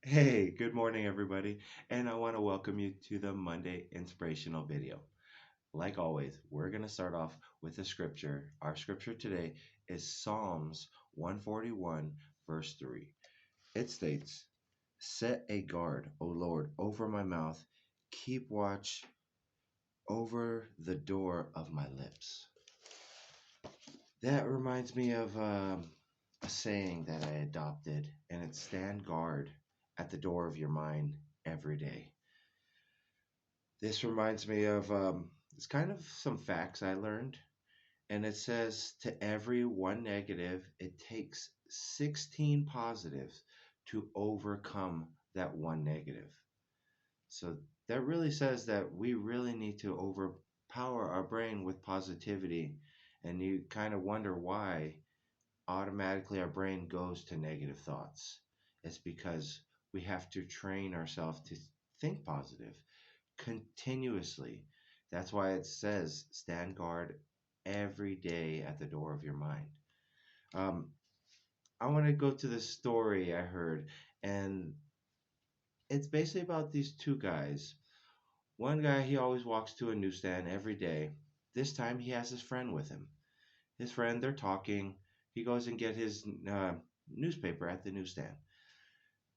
Hey, good morning, everybody, and I want to welcome you to the Monday inspirational video. Like always, we're going to start off with a scripture. Our scripture today is Psalms 141, verse 3. It states, "Set a guard, O Lord, over my mouth, keep watch over the door of my lips." That reminds me of a saying that I adopted, and it's stand guard at the door of your mind every day. This reminds me of it's kind of some facts I learned, and it says to every one negative, it takes 16 positives to overcome that one negative. So that really says that we really need to overpower our brain with positivity, and you kind of wonder why automatically our brain goes to negative thoughts. It's because we have to train ourselves to think positive continuously. That's why it says stand guard every day at the door of your mind. Um, I want to go to the story I heard, and it's basically about these two guys. One guy, he always walks to a newsstand every day. This time, he has his friend with him. His friend, they're talking. He goes and get his newspaper at the newsstand.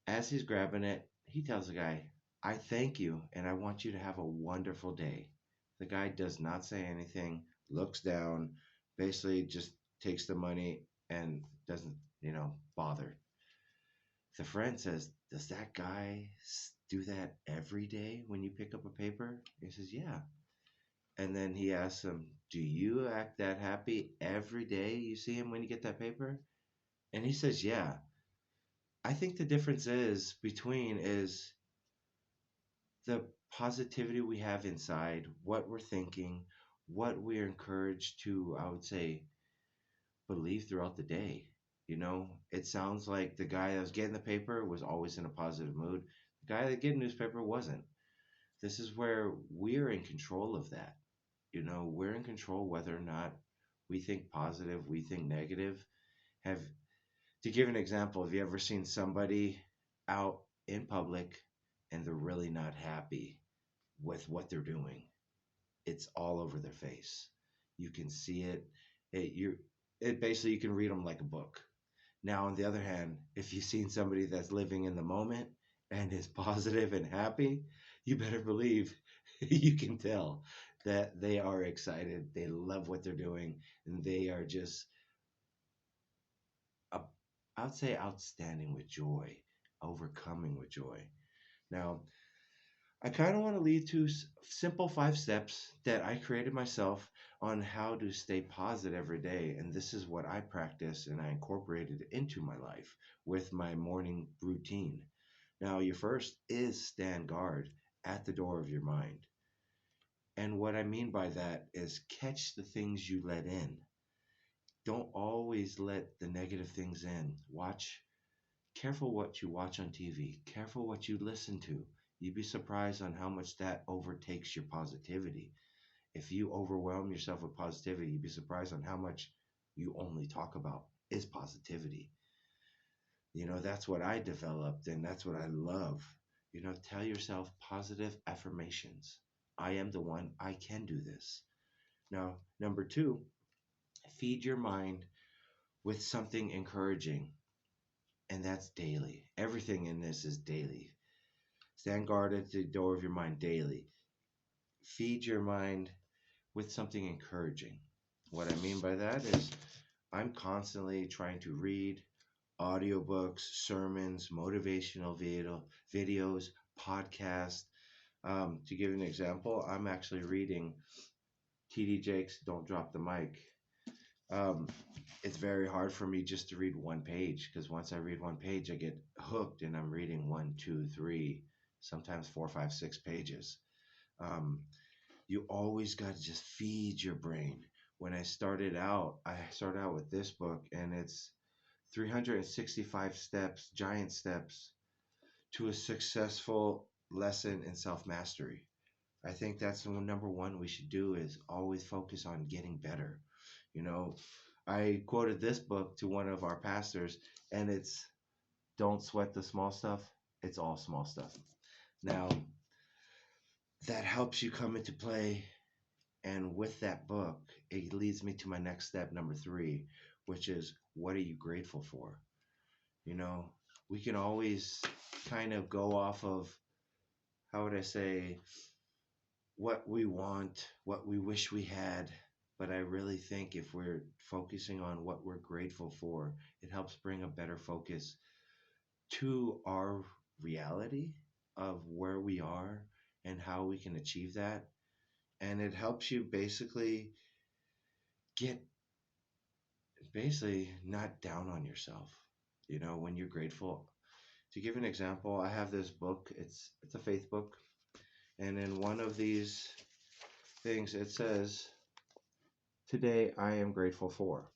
As he's grabbing it, he tells the guy, "I thank you and I want you to have a wonderful day." The guy does not say anything, looks down, basically just takes the money and doesn't, bother. The friend says, "Does that guy do that every day when you pick up a paper?" He says, "Yeah." And then he asks him, "Do you act that happy every day you see him when you get that paper?" And he says, "Yeah." I think the difference is between is the positivity we have inside, what we're thinking, what we're encouraged to, I would say, believe throughout the day. It sounds like the guy that was getting the paper was always in a positive mood. The guy that getting newspaper wasn't. This is where we're in control of that. We're in control whether or not we think positive, we think negative. Have To give an example, have you ever seen somebody out in public and they're really not happy with what they're doing? It's all over their face. You can see it. It basically you can read them like a book. Now, on the other hand, if you've seen somebody that's living in the moment and is positive and happy, you better believe you can tell that they are excited. They love what they're doing, and they are just, uh, I'd say, outstanding with joy, overcoming with joy. Now, I kind of want to lead to simple 5 steps that I created myself on how to stay positive every day. And this is what I practice and I incorporated into my life with my morning routine. Now, your first is stand guard at the door of your mind. And what I mean by that is catch the things you let in. Don't always let the negative things in. Careful what you watch on TV. Careful what you listen to. You'd be surprised on how much that overtakes your positivity. If you overwhelm yourself with positivity, you'd be surprised on how much you only talk about is positivity. That's what I developed and that's what I love. Tell yourself positive affirmations. I am the one, I can do this. Now, number two, feed your mind with something encouraging, and that's daily. Everything in this is daily. Stand guard at the door of your mind daily. Feed your mind with something encouraging. What I mean by that is I'm constantly trying to read audiobooks, sermons, motivational videos, podcasts. To give an example, I'm actually reading TD Jakes' Don't Drop the Mic. Um, it's very hard for me just to read one page because once I read one page, I get hooked and I'm reading one, two, three, sometimes four, five, 6 pages. Um, you always got to just feed your brain. When I started out with this book, and it's 365 steps, giant steps to a successful lesson in self mastery. I think that's the number one we should do is always focus on getting better. You know, I quoted this book to one of our pastors, and it's don't sweat the small stuff. It's all small stuff. Now, that helps you come into play. And with that book, it leads me to my next step, number three, which is what are you grateful for? You know, we can always kind of go off of, how would I say, what we want, what we wish we had. But I really think if we're focusing on what we're grateful for, it helps bring a better focus to our reality of where we are and how we can achieve that. And it helps you get basically not down on yourself. When you're grateful. To give an example, I have this book. It's a faith book, and in one of these things it says, "Today I am grateful for."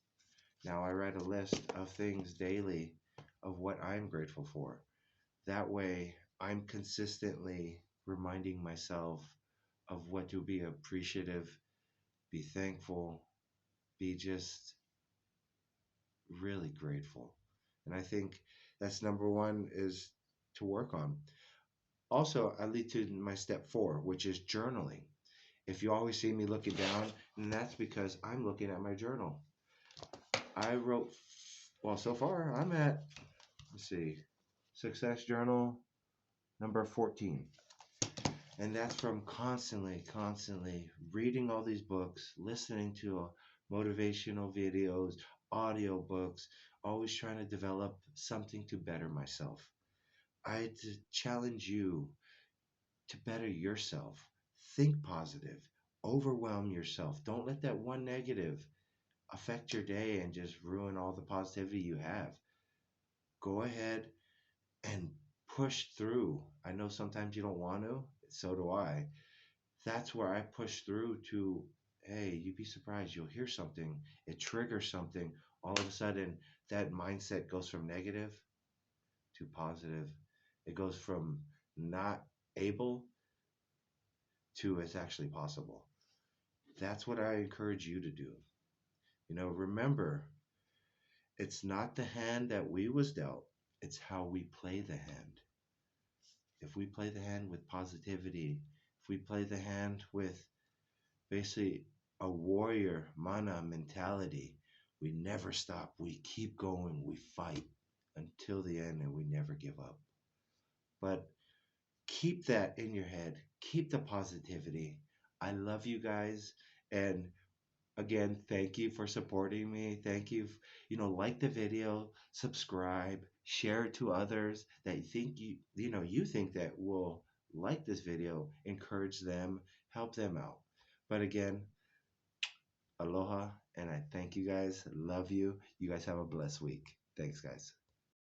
Now I write a list of things daily of what I'm grateful for. That way, I'm consistently reminding myself of what to be appreciative, be thankful, be just really grateful. And I think that's number one is to work on. Also, I lead to my step four, which is journaling. If you always see me looking down, and that's because I'm looking at my journal. I wrote, well, so far I'm at, let's see, Success Journal number 14. And that's from constantly reading all these books, listening to motivational videos, audio books, always trying to develop something to better myself. I challenge you to better yourself. Think positive. Overwhelm yourself. Don't let that one negative affect your day and just ruin all the positivity you have. Go ahead and push through. I know sometimes you don't want to, so do I. That's where I push through to, hey, you'd be surprised. You'll hear something, it triggers something. All of a sudden, that mindset goes from negative to positive. It goes from not able to it's actually possible. That's what I encourage you to do. Remember, it's not the hand that we was dealt, it's how we play the hand. If we play the hand with positivity, if we play the hand with basically a warrior mana mentality, we never stop. We keep going. We fight until the end and we never give up. But keep that in your head. Keep the positivity. I love you guys. And again, thank you for supporting me. Thank you. Like the video, subscribe, share it to others that you think that will like this video, encourage them, help them out. But again, aloha, and I thank you guys. Love you. You guys have a blessed week. Thanks, guys.